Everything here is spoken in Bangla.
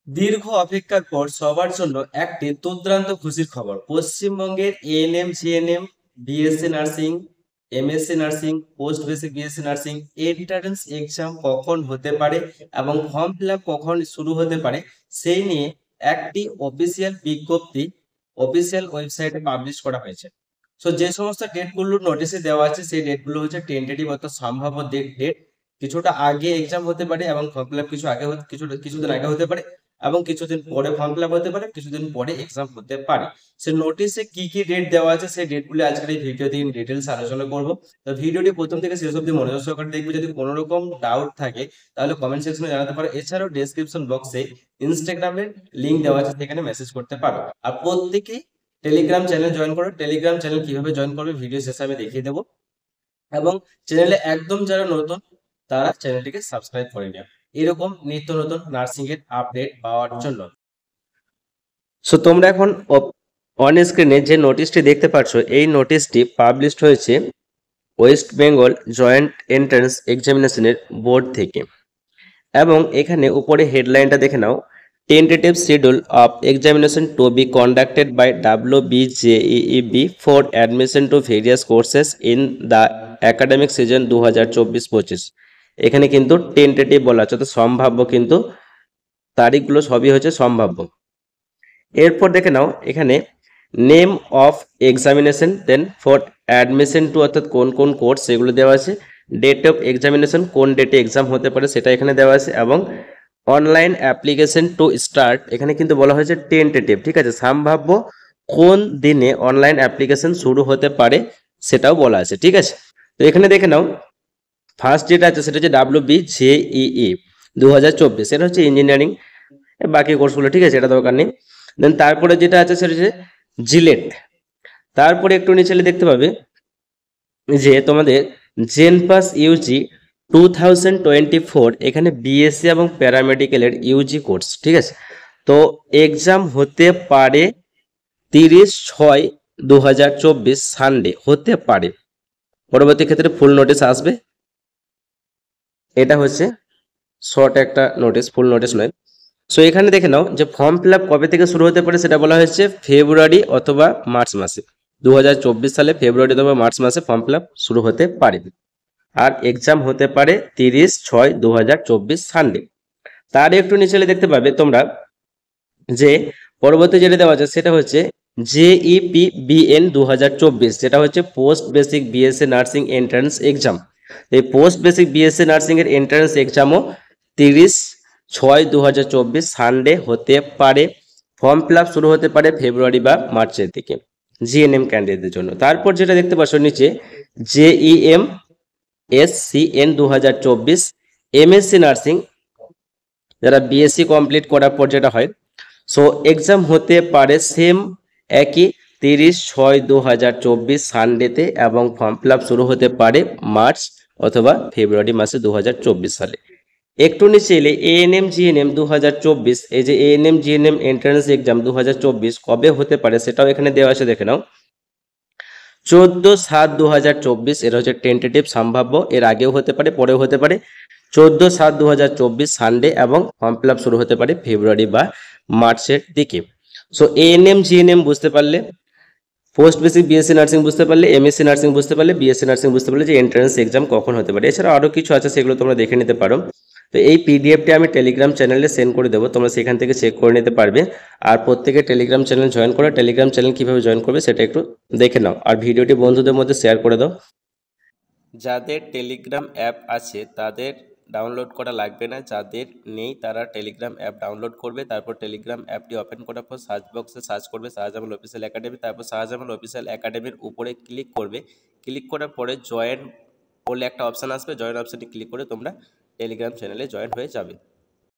দীর্ঘ অপেক্ষার পর সবার জন্য একটি দুর্দান্ত খুশির খবর। পশ্চিমবঙ্গের ANM, GNM, BSc nursing, MSc nursing, post basic BSc nursing entrance exam কখন হতে পারে এবং ফর্ম ফিল আপ কখন শুরু হতে পারে সেই নিয়ে একটি অফিসিয়াল বিজ্ঞপ্তি অফিসিয়াল ওয়েবসাইটে পাবলিশ করা হয়েছে। সো যে সমস্ত ডেটগুলো নোটিশে দেওয়া আছে সেই ডেটগুলো হচ্ছে টেন্টেটিভ অর্থাৎ সম্ভাব্য ডেট। কিছুটা আগে এক্সাম হতে পারে এবং ফর্ম ফিল আপ কিছুদিন আগে হতে পারে এবং কিছুদিন পরে ফর্ম ফিল আপ হতে পারে, কিছুদিন পরে এক্সাম হতে পারে। সে নোটিশে কি কি ডেট দেওয়া আছে সেই ডেটগুলি আজকের এই ভিডিওতে ইন ডিটেলস আলোচনা করব। তো ভিডিওটি প্রথম থেকে শেষ অবধি মনোযোগ সহকারে দেখবে। যদি কোনো রকম ডাউট থাকে তাহলে কমেন্ট সেকশনে জানাতে পারো। এছাড়াও ডেসক্রিপশন বক্সে ইনস্টাগ্রামের লিংক দেওয়া আছে, সেখানে মেসেজ করতে পারো। আর প্রত্যেকেই টেলিগ্রাম চ্যানেল জয়েন করো। টেলিগ্রাম চ্যানেল কিভাবে জয়েন করবে ভিডিও শেষে আমি দেখিয়ে দেবো। এবং চ্যানেলে একদম যারা নতুন তারা চ্যানেলটিকে সাবস্ক্রাইব করে নেয় এরকম নিত্য নতুন নার্সিং এর আপডেট পাওয়ার জন্য। সো তোমরা এখন অন স্ক্রিনে যে নোটিশটি দেখতে পাচ্ছ, এই নোটিশটি পাবলিশড হয়েছে ওয়েস্ট বেঙ্গল জয়েন্ট এন্ট্রান্স এক্সামিনেশনের বোর্ড থেকে। এবং এখানে উপরে হেডলাইনটা দেখে নাও, tentative schedule of examination to be conducted by WBJEEB for admission to various courses in the academic session 2024-25। এখানে কিন্তু টেন্টেটিভ বলা আছে, তো সম্ভাব্য, কিন্তু তারিখগুলো সবই হচ্ছে সম্ভাব্য। এরপর দেখে নাও এখানে name of examination, then for admission to অর্থাৎ কোন কোন কোর্স সেগুলো দেওয়া আছে, ডেট অফ এক্সামিনেশন কোন ডেটে এক্সাম হতে পারে সেটা এখানে দেওয়া আছে, এবং অনলাইন অ্যাপ্লিকেশন টু স্টার্ট এখানে কিন্তু বলা হয়েছে টেন্টেটিভ, ঠিক আছে, সম্ভাব্য কোন দিনে অনলাইন অ্যাপ্লিকেশন শুরু হতে পারে সেটাও বলা আছে, ঠিক আছে। তো এখানে দেখে নাও ফার্স্ট যেটা আছে সেটা হচ্ছে WBJEE 2024, সেটা হচ্ছে ইঞ্জিনিয়ারিং, বাকি কোর্সগুলো ঠিক আছে, এটা দরকার নেই। দেন তারপরে যেটা আছে সেটা হচ্ছে জিলেট। তারপরে একটু নিচে দেখতে পাবে যে তোমাদের জেনপাস ইউজি 2024, এখানে বিএসসি এবং প্যারামেডিক্যালের ইউজি কোর্স, ঠিক আছে। তো এক্সাম হতে পারে 30/6/2024 সানডে হতে পারে। পরবর্তী ক্ষেত্রে ফুল নোটিশ আসবে। এটা হচ্ছে শর্ট একটা নোটিশ, ফুল নোটিশ নয়। সো এখানে দেখে নাও যে ফর্ম ফিল আপ কবে থেকে শুরু হতে পারে সেটা বলা হয়েছে ফেব্রুয়ারি অথবা মার্চ মাসে, 2024 সালে ফেব্রুয়ারি অথবা মার্চ মাসে ফর্ম ফিল আপ শুরু হতে পারে। আর এক্সাম হতে পারে 30/6/2024 সানডে। তার একটু নিচে দেখতে পাবে তোমরা যে পরবর্তী যেটা দেওয়া আছে সেটা হচ্ছে JEPBN 2024, যেটা হচ্ছে post basic BSc nursing entrance exam. এই পোস্ট বেসিক বিএসসি নার্সিং এর এন্ট্রান্স এক্সামও 30/6/2024 সানডে হতে পারে। ফর্ম ফিল আপ শুরু হতে পারে ফেব্রুয়ারি বা মার্চের দিকে জিএনএম ক্যান্ডিডেটদের জন্য। তারপর যেটা দেখতে পাচ্ছ নিচে JEM SCN 2024 এমএসসি নার্সিং, যারা বিএসসি কমপ্লিট করার পর যেটা হয়, সো এক্সাম হতে পারে সেম একই 30/6/2024 সানডেতে, এবং ফর্ম ফিল আপ শুরু হতে পারে মার্চ অথবা ফেব্রুয়ারি মাসে 2024 সালে। একটু নিচে এলে এএনএম জিএনএম 2024, এই যে এএনএম জিএনএম এন্ট্রান্স এক্সাম 2024 কবে হতে পারে সেটাও এখানে দেওয়া আছে, দেখে নাও 14/7/2024, এটা হচ্ছে টেন্টেটিভ সম্ভাব্য, এর আগেও হতে পারে পরেও হতে পারে। 14/7/2024 সানডে, এবং ফর্ম ফিল আপ শুরু হতে পারে ফেব্রুয়ারি বা মার্চের দিকে। সো এএনএম জিএনএম বুঝতে পারলে, পোস্ট বেসিক বিএসসি নার্সিং বুঝতে পারলে, এমএসসি নার্সিং বুঝতে পারলে, বিএসসি নার্সিং বুঝতে পারলে যে এন্ট্রান্স এক্সাম কখন হতে পারে। এছাড়া আরও কিছু আছে সেগুলো তোমরা দেখে নিতে পারো। তো এই পিডিএফটি আমি টেলিগ্রাম চ্যানেলে সেন্ড করে দেবো, তোমরা সেখান থেকে চেক করে নিতে পারবে। আর প্রত্যেকে টেলিগ্রাম চ্যানেল জয়েন করো। টেলিগ্রাম চ্যানেল কীভাবে জয়েন করবে সেটা একটু দেখে নাও, আর ভিডিওটি বন্ধুদের মধ্যে শেয়ার করে দাও। যাদের টেলিগ্রাম অ্যাপ আছে তাদের ডাউনলোড করা লাগবে না, যাদের নেই তারা টেলিগ্রাম অ্যাপ ডাউনলোড করবে। তারপর টেলিগ্রাম অ্যাপটি ওপেন করার পর সার্চ বক্সে সার্চ করবে শাহজামাল অফিসিয়াল একাডেমি, তারপর শাহজামাল অফিসিয়াল একাডেমির উপরে ক্লিক করবে। ক্লিক করার পরে জয়েন বলে একটা অপশান আসবে, জয়েন অপশানে ক্লিক করে তোমরা টেলিগ্রাম চ্যানেলে জয়েন হয়ে যাবে।